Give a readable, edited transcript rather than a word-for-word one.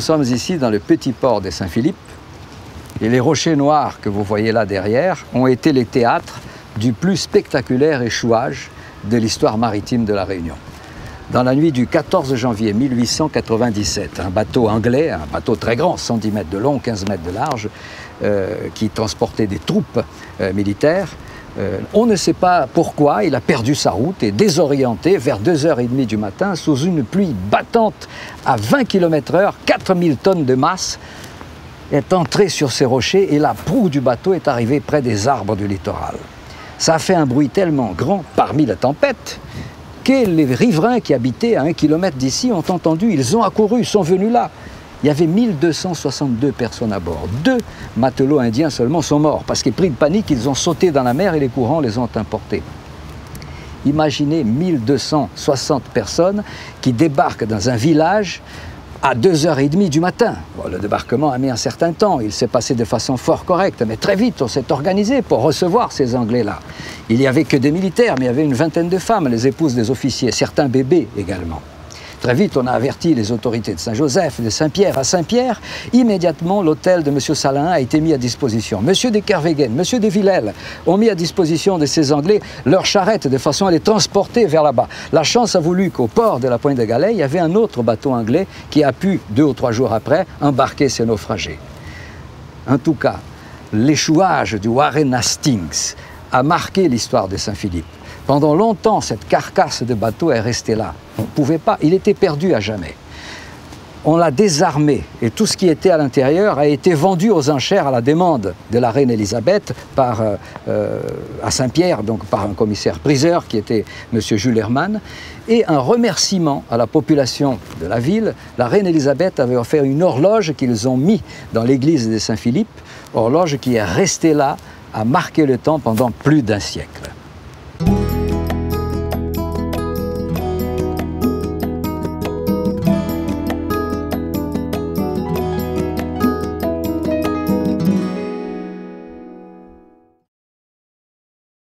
Nous sommes ici dans le petit port de Saint-Philippe et les rochers noirs que vous voyez là derrière ont été les théâtres du plus spectaculaire échouage de l'histoire maritime de la Réunion. Dans la nuit du 14 janvier 1897, un bateau anglais, un bateau très grand, 110 mètres de long, 15 mètres de large, qui transportait des troupes militaires, on ne sait pas pourquoi, il a perdu sa route et désorienté vers 2h30 du matin, sous une pluie battante à 20 km/h, 4000 tonnes de masse, est entré sur ces rochers et la proue du bateau est arrivée près des arbres du littoral. Ça a fait un bruit tellement grand parmi la tempête que les riverains qui habitaient à 1 km d'ici ont entendu, ils ont accouru, sont venus là. Il y avait 1262 personnes à bord. 2 matelots indiens seulement sont morts parce qu'ils pris de panique, ils ont sauté dans la mer et les courants les ont emportés. Imaginez 1260 personnes qui débarquent dans un village à 2h30 du matin. Bon, le débarquement a mis un certain temps, il s'est passé de façon fort correcte, mais très vite on s'est organisé pour recevoir ces Anglais-là. Il n'y avait que des militaires, mais il y avait une vingtaine de femmes, les épouses des officiers, certains bébés également. Très vite, on a averti les autorités de Saint-Joseph, de Saint-Pierre. À Saint-Pierre, immédiatement, l'hôtel de M. Salin a été mis à disposition. M. de Kervegen, M. de Villèle ont mis à disposition de ces Anglais leurs charrettes de façon à les transporter vers là-bas. La chance a voulu qu'au port de la Pointe de Galet, il y avait un autre bateau anglais qui a pu, 2 ou 3 jours après, embarquer ces naufragés. En tout cas, l'échouage du Warren Hastings a marqué l'histoire de Saint-Philippe. Pendant longtemps, cette carcasse de bateau est restée là. On ne pouvait pas, il était perdu à jamais. On l'a désarmé et tout ce qui était à l'intérieur a été vendu aux enchères à la demande de la reine Élisabeth à Saint-Pierre, donc par un commissaire-priseur qui était M. Jules Hermann. Et un remerciement à la population de la ville, la reine Élisabeth avait offert une horloge qu'ils ont mis dans l'église de Saint-Philippe, horloge qui est restée là, a marqué le temps pendant plus d'1 siècle.